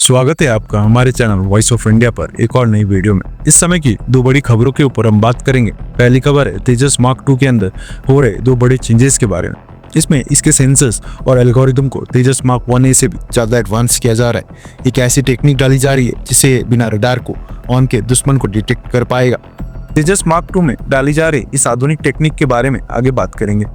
स्वागत है आपका हमारे चैनल वॉइस ऑफ इंडिया पर एक और नई वीडियो में। इस समय की दो बड़ी खबरों के ऊपर हम बात करेंगे। पहली खबर है तेजस मार्क 2 के अंदर हो रहे दो बड़े चेंजेस के बारे में। इसमें इसके सेंसर्स और एल्गोरिदम को तेजस मार्क 1A से भी ज़्यादा एडवांस किया जा रहा है। एक ऐसी टेक्निक डाली जा रही है जिसे बिना रडार को ऑन के दुश्मन को डिटेक्ट कर पाएगा। तेजस मार्क 2 में डाली जा रही इस आधुनिक टेक्निक के बारे में आगे बात करेंगे।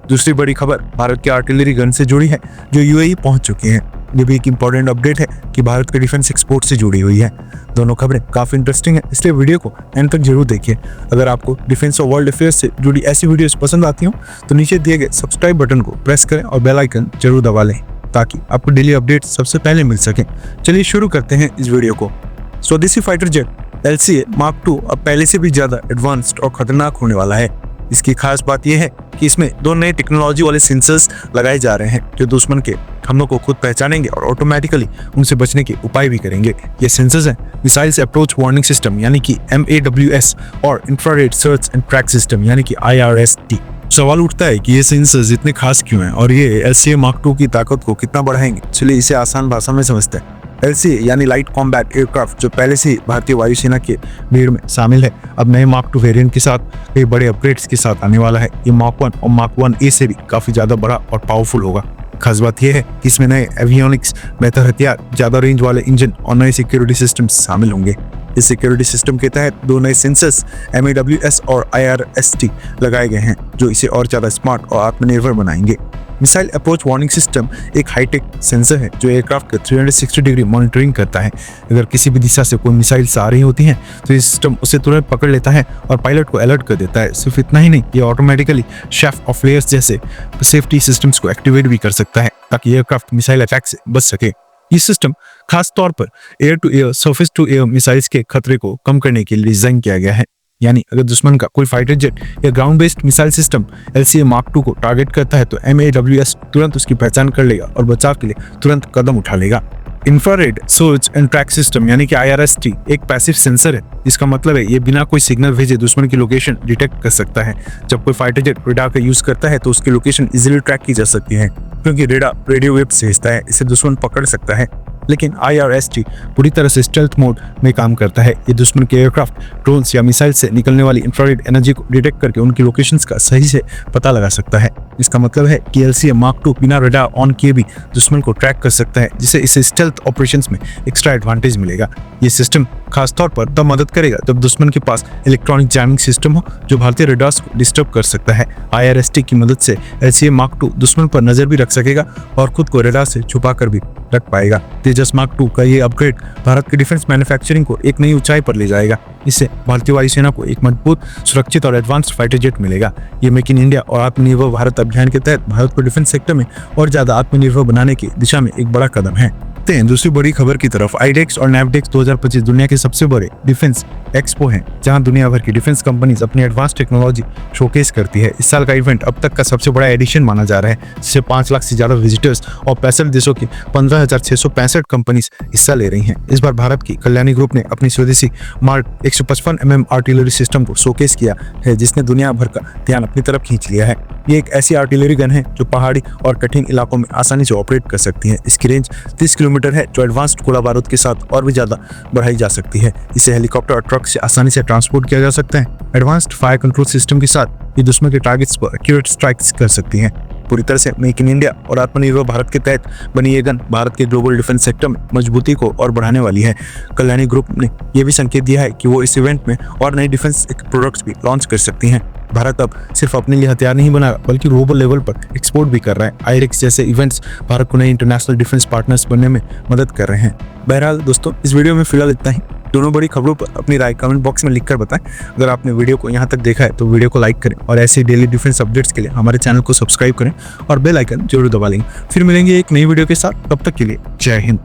दूसरी बड़ी खबर भारत के आर्टिलरी गन से जुड़ी है जो यूएई पहुंच चुकी हैं। ये भी एक इम्पोर्टेंट अपडेट है कि भारत के डिफेंस एक्सपोर्ट से जुड़ी हुई है। दोनों खबरें काफी इंटरेस्टिंग है, इसलिए वीडियो को एंड तक जरूर देखिए। अगर आपको डिफेंस और वर्ल्ड अफेयर्स से जुड़ी ऐसी वीडियोस पसंद आती हो तो नीचे दिए गए सब्सक्राइब बटन को प्रेस करें और बेल आइकन जरूर दबा लें ताकि आपको डेली अपडेट सबसे पहले मिल सके। चलिए शुरू करते हैं इस वीडियो को। स्वदेशी फाइटर जेट LCA मार्क 2 अब पहले से भी ज्यादा एडवांस्ड और खतरनाक होने वाला है। इसकी खास बात यह है कि इसमें दो नए टेक्नोलॉजी वाले सेंसर्स लगाए जा रहे हैं जो दुश्मन के हमलों को खुद पहचानेंगे और ऑटोमेटिकली उनसे बचने के उपाय भी करेंगे। ये सेंसर्स हैं मिसाइल्स अप्रोच वार्निंग सिस्टम यानी कि MAWS और infrared search and track system यानी कि IRST। सवाल उठता है कि ये सेंसर्स इतने खास क्यों हैं और ये LCA मार्क 2 की ताकत को कितना बढ़ाएंगे। चलिए इसे आसान भाषा में समझते हैं। LCA यानी लाइट कॉम्बैट एयरक्राफ्ट जो पहले से ही भारतीय वायुसेना के भीड़ में शामिल है, अब नए मार्क 2 वेरिएंट के साथ कई बड़े अपग्रेड्स के साथ आने वाला है। ये मार्क 1 और मार्क 1A से भी काफी ज्यादा बड़ा और पावरफुल होगा। खास बात यह है कि इसमें नए एवियोनिक्स, बेहतर हथियार, ज्यादा रेंज वाले इंजन और नए सिक्योरिटी सिस्टम शामिल होंगे। इस सिक्योरिटी सिस्टम के तहत दो नए सेंसर्स MAWS और IRST लगाए गए हैं जो इसे और ज्यादा स्मार्ट और आत्मनिर्भर बनाएंगे। मिसाइल अप्रोच वार्निंग सिस्टम एक हाईटेक सेंसर है जो एयरक्राफ्ट के 360 डिग्री मॉनिटरिंग करता है। अगर किसी भी दिशा से कोई मिसाइल्स आ रही होती हैं तो ये सिस्टम उसे तुरंत पकड़ लेता है और पायलट को अलर्ट कर देता है। सिर्फ इतना ही नहीं, ये ऑटोमेटिकली शेफ ऑफ लेयर्स जैसे सेफ्टी सिस्टम्स को एक्टिवेट भी कर सकता है ताकि एयरक्राफ्ट मिसाइल अटैक से बच सके। ये सिस्टम खास तौर पर air to air, surface to air missiles के खतरे को कम करने के लिए डिजाइन किया गया है। यानी अगर दुश्मन का कोई फाइटर जेट या ground based missile system LCA mark 2 को टारगेट करता है तो MAWS तुरंत उसकी पहचान कर लेगा और बचाव के लिए तुरंत कदम उठा लेगा। Infrared search and track system यानी कि IRST एक पैसिव सेंसर है। इसका मतलब है ये बिना कोई सिग्नल भेजे दुश्मन की लोकेशन डिटेक्ट कर सकता है। जब कोई फाइटर जेट रेडार का यूज करता है तो उसकी लोकेशन इजीली ट्रैक की जा सकती है क्योंकि रेडार रेडियो वेव्स भेजता है, इसे दुश्मन पकड़ सकता है। लेकिन IRST पूरी तरह से स्टेल्थ मोड में काम करता है। ये दुश्मन के एयरक्राफ्ट, ड्रोन्स या मिसाइल से निकलने वाली इंफ्रारेड एनर्जी को डिटेक्ट करके उनकी लोकेशंस का सही से पता लगा सकता है। इसका मतलब है कि LCA मार्क 2 बिना रडार ऑन किए भी दुश्मन को ट्रैक कर सकता है, जिससे इसे स्टेल्थ ऑपरेशंस में एक्स्ट्रा एडवांटेज मिलेगा। ये सिस्टम खासतौर पर तब मदद करेगा जब दुश्मन के पास इलेक्ट्रॉनिक जैमिंग सिस्टम हो जो भारतीय रडार्स को डिस्टर्ब कर सकता है। IRST की मदद से LCA मार्क 2 दुश्मन पर नजर भी रख सकेगा और खुद को रडार से छुपा कर भी रख पाएगा। तेजस मार्क 2 का ये अपग्रेड भारत के डिफेंस मैन्युफैक्चरिंग को एक नई ऊंचाई पर ले जाएगा। इससे भारतीय वायुसेना को एक मजबूत, सुरक्षित और एडवांस्ड फाइटर जेट मिलेगा। ये मेक इन इंडिया और आत्मनिर्भर भारत अभियान के तहत भारत को डिफेंस सेक्टर में और ज्यादा आत्मनिर्भर बनाने की दिशा में एक बड़ा कदम है। दूसरी बड़ी खबर की तरफ। IDEX और NAVDEX 2025 दुनिया के सबसे बड़े डिफेंस एक्सपो हैं जहां दुनिया भर की डिफेंस कंपनीज अपनी एडवांस टेक्नोलॉजी शोकेस करती है। इस साल का इवेंट अब तक का सबसे बड़ा एडिशन माना जा रहा है जिससे 5 लाख से ज्यादा विजिटर्स और 65 देशों की 15,665 कंपनीज हिस्सा ले रही हैं। इस बार भारत की कल्याणी ग्रुप ने अपनी स्वदेशी मार्क 155 mm आर्टिलरी सिस्टम को शोकेस किया है जिसने दुनिया भर का ध्यान अपनी तरफ खींच लिया है। ये एक ऐसी आर्टिलरी गन है जो पहाड़ी और कठिन इलाकों में आसानी से ऑपरेट कर सकती है। इसकी रेंज 30 किलोमीटर है जो एडवांस्ड गोला बारूद के साथ और भी ज्यादा बढ़ाई जा सकती है। इसे हेलीकॉप्टर और ट्रक से आसानी से ट्रांसपोर्ट किया जा सकता है। एडवांस्ड फायर कंट्रोल सिस्टम के साथ ये दुश्मन के टारगेट्स पर एक्यूरेट स्ट्राइक्स कर सकती हैं। पूरी तरह से मेक इन इंडिया और आत्मनिर्भर भारत के तहत बनी ये गन भारत के ग्लोबल डिफेंस सेक्टर में मजबूती को और बढ़ाने वाली है। कल्याणी ग्रुप ने यह भी संकेत दिया है कि वो इस इवेंट में और नए डिफेंस प्रोडक्ट्स भी लॉन्च कर सकती हैं। भारत अब सिर्फ अपने लिए हथियार नहीं बना बल्कि ग्लोबल लेवल पर एक्सपोर्ट भी कर रहा है। IDEX जैसे इवेंट्स भारत को नए इंटरनेशनल डिफेंस पार्टनर्स बनने में मदद कर रहे हैं। बहरहाल दोस्तों, इस वीडियो में फिलहाल इतना ही। दोनों बड़ी खबरों पर अपनी राय कमेंट बॉक्स में लिखकर बताएं। अगर आपने वीडियो को यहाँ तक देखा है तो वीडियो को लाइक करें और ऐसे डेली डिफेंस अपडेट्स के लिए हमारे चैनल को सब्सक्राइब करें और बेल आइकन जरूर दबा लें। फिर मिलेंगे एक नई वीडियो के साथ, तब तक के लिए जय हिंद।